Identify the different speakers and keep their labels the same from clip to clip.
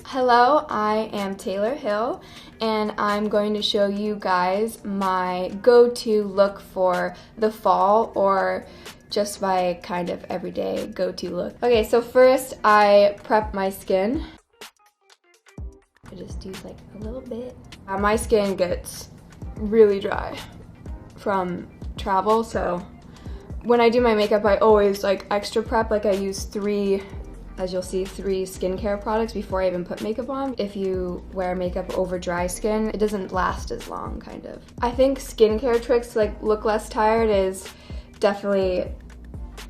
Speaker 1: Hello, I am Taylor Hill, and I'm going to show you guys my go-to look for the fall, or just my kind of everyday go-to look. Okay, so first I prep my skin. I just do like a little bit. My skin gets really dry from travel, so when I do my makeup I always like extra prep. Like I use three skincare products before I even put makeup on. If you wear makeup over dry skin, it doesn't last as long, kind of. I think skincare tricks to like look less tired is definitely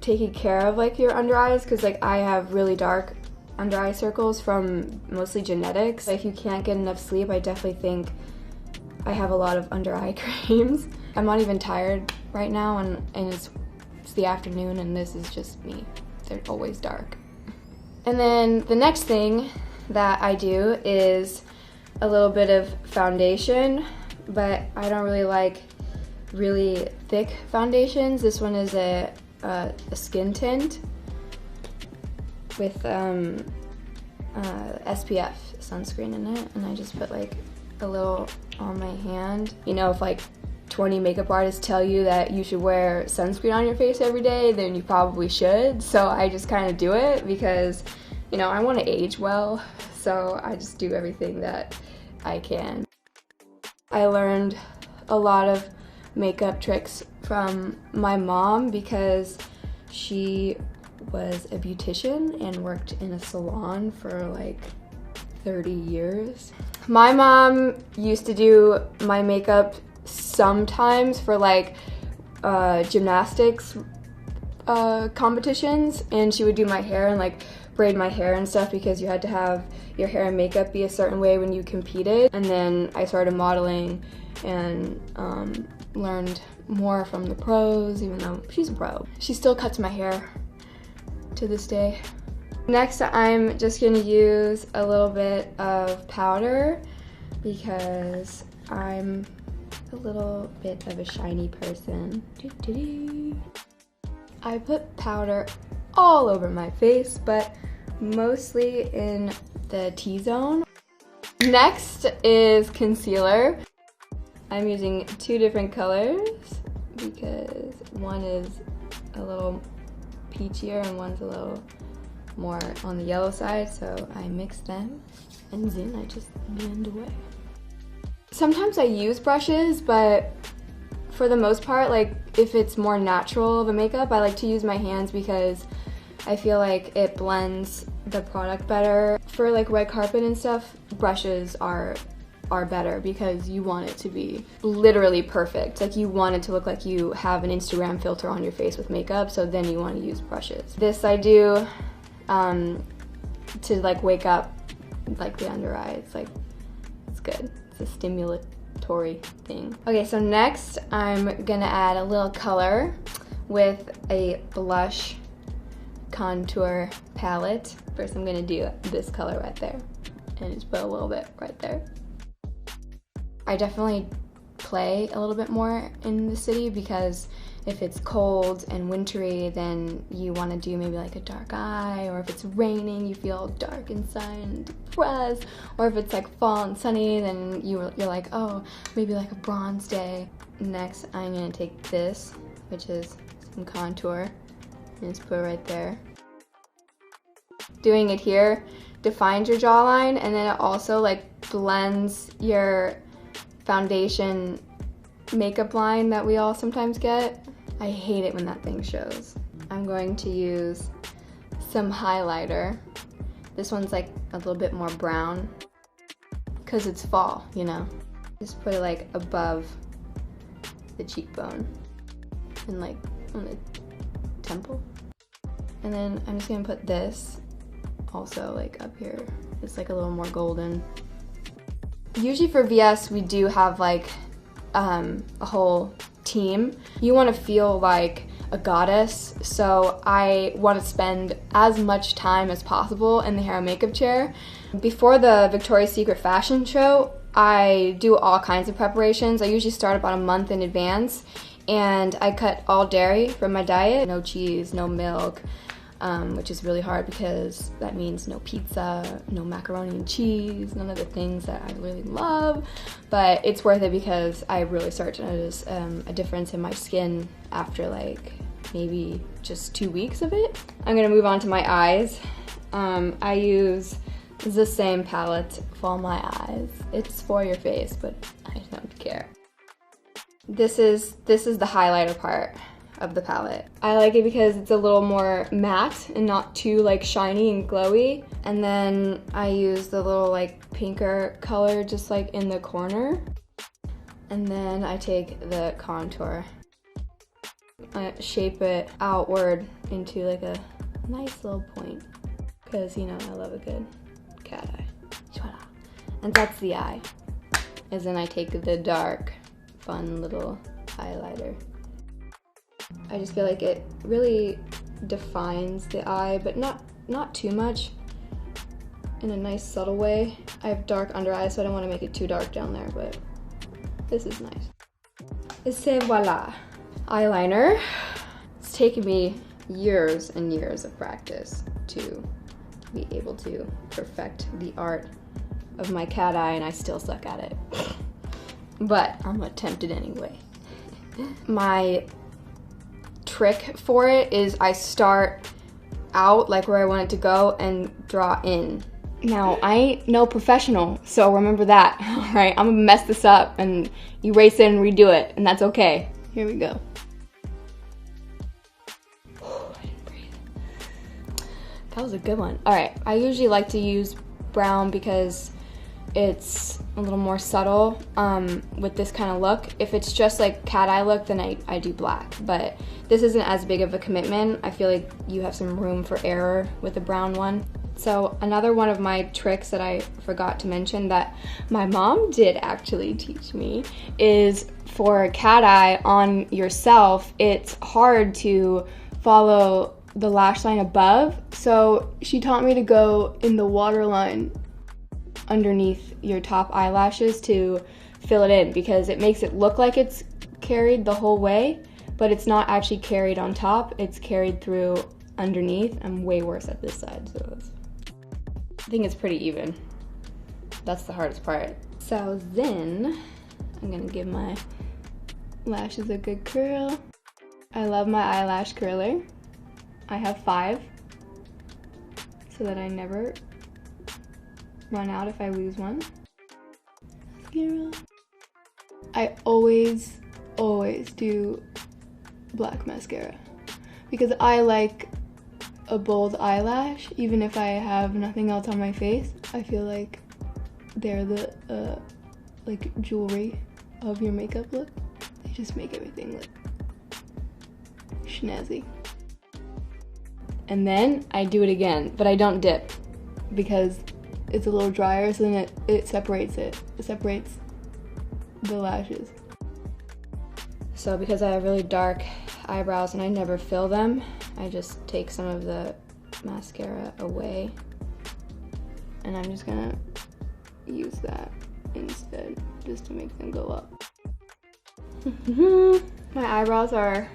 Speaker 1: taking care of like your under eyes, because like I have really dark under eye circles from mostly genetics. If you can't get enough sleep, I definitely think I have a lot of under eye creams. I'm not even tired right now, and it's the afternoon, and this is just me. They're always dark. And then the next thing that I do is a little bit of foundation, but I don't really like really thick foundations. This one is a skin tint with SPF sunscreen in it, and I just put like a little on my hand. You know, if like 20 makeup artists tell you that you should wear sunscreen on your face every day, then you probably should. So I just kind of do it because, you know, I want to age well, so I just do everything that I can. I learned a lot of makeup tricks from my mom because she was a beautician and worked in a salon for like 30 years. My mom used to do my makeup sometimes for like gymnastics competitions, and she would do my hair and like braid my hair and stuff because you had to have your hair and makeup be a certain way when you competed. And then I started modeling and learned more from the pros, even though she's a pro. She still cuts my hair to this day. Next, I'm just gonna use a little bit of powder because I'm a little bit of a shiny person. I put powder all over my face, but mostly in the T-zone. Next is concealer. I'm using two different colors because one is a little peachier and one's a little more on the yellow side, so I mix them and then I just blend away. Sometimes I use brushes, but for the most part, like if it's more natural of a makeup, I like to use my hands because I feel like it blends the product better. For like red carpet and stuff, brushes are better because you want it to be literally perfect. Like you want it to look like you have an Instagram filter on your face with makeup, so then you want to use brushes. This I do to like wake up like the under eye. It's like, it's good. It's a stimulatory thing. Okay, so next I'm gonna add a little color with a blush contour palette. First I'm gonna do this color right there and just put a little bit right there. I definitely play a little bit more in the city because if it's cold and wintry, then you want to do maybe like a dark eye, or if it's raining, you feel dark inside and depressed, or if it's like fall and sunny, then you're like, oh, maybe like a bronze day. Next, I'm gonna take this, which is some contour, and just put it right there. Doing it here defines your jawline, and then it also like blends your foundation makeup line that we all sometimes get. I hate it when that thing shows. I'm going to use some highlighter. This one's like a little bit more brown because it's fall, you know. Just put it like above the cheekbone and like on the temple. And then I'm just gonna put this also like up here. It's like a little more golden. Usually for VS we do have like a whole team. You want to feel like a goddess, so I want to spend as much time as possible in the hair and makeup chair. Before the Victoria's Secret fashion show, I do all kinds of preparations. I usually start about a month in advance, and I cut all dairy from my diet. No cheese, no milk, which is really hard because that means no pizza, no macaroni and cheese, none of the things that I really love. But it's worth it because I really start to notice a difference in my skin after like maybe just 2 weeks of it. I'm gonna move on to my eyes. I use the same palette for my eyes. It's for your face, but I don't care. This is the highlighter part of the palette. I like it because it's a little more matte and not too like shiny and glowy. And then I use the little like pinker color just like in the corner. And then I take the contour. I shape it outward into like a nice little point. Because, you know, I love a good cat eye. And that's the eye. And then I take the dark, fun little highlighter. I just feel like it really defines the eye, but not too much, in a nice subtle way. I have dark under eyes, so I don't want to make it too dark down there, but this is nice. Et c'est voila. Eyeliner. It's taken me years and years of practice to be able to perfect the art of my cat eye, and I still suck at it. But I'm gonna attempt it anyway. My trick for it is I start out like where I want it to go and draw in. Now, I ain't no professional, so remember that, all right? I'm gonna mess this up and erase it and redo it, and that's okay. Here we go. I didn't breathe. That was a good one. All right, I usually like to use brown because it's a little more subtle with this kind of look. If it's just like cat eye look, then I do black, but this isn't as big of a commitment. I feel like you have some room for error with the brown one. So another one of my tricks that I forgot to mention that my mom did actually teach me is for cat eye on yourself, it's hard to follow the lash line above. So she taught me to go in the waterline underneath your top eyelashes to fill it in, because it makes it look like it's carried the whole way, but it's not actually carried on top, it's carried through underneath. I'm way worse at this side, so I think it's pretty even. That's the hardest part. So then I'm gonna give my lashes a good curl. I love my eyelash curler. I have 5 so that I never run out if I lose one. Mascara. I always do black mascara because I like a bold eyelash. Even if I have nothing else on my face, I feel like they're the like jewelry of your makeup look. They just make everything look snazzy. And then I do it again, but I don't dip because it's a little drier, so then it separates it. It separates the lashes. So because I have really dark eyebrows and I never fill them, I just take some of the mascara away and I'm just gonna use that instead just to make them go up. My eyebrows are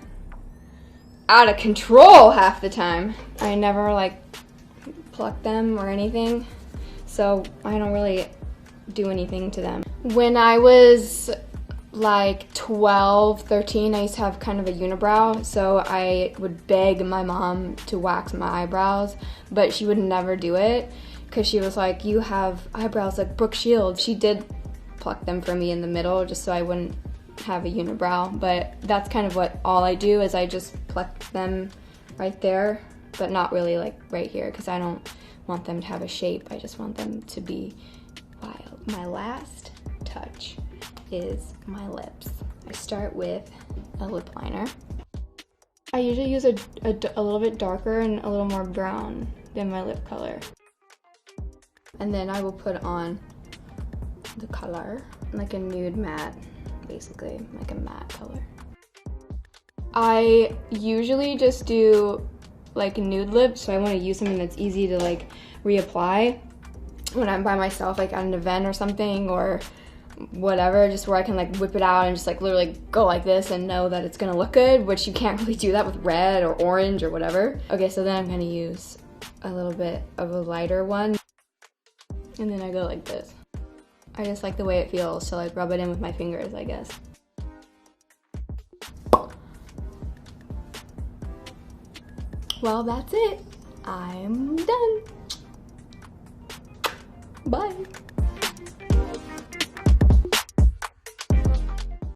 Speaker 1: out of control half the time. I never like pluck them or anything, so I don't really do anything to them. When I was like 12, 13, I used to have kind of a unibrow, so I would beg my mom to wax my eyebrows, but she would never do it because she was like, you have eyebrows like Brooke Shields. She did pluck them for me in the middle just so I wouldn't have a unibrow, but that's kind of what all I do is I just pluck them right there, but not really like right here because I don't want them to have a shape. I just want them to be wild. My last touch is my lips. I start with a lip liner. I usually use a little bit darker and a little more brown than my lip color. And then I will put on the color, like a nude matte, basically, like a matte color. I usually just do like nude lips, so I want to use something that's easy to like reapply when I'm by myself, like at an event or something, or whatever, just where I can like whip it out and just like literally go like this and know that it's gonna look good, which you can't really do that with red or orange or whatever. Okay, so then I'm gonna use a little bit of a lighter one, and then I go like this. I just like the way it feels, so like rub it in with my fingers, I guess. Well, that's it. I'm done. Bye.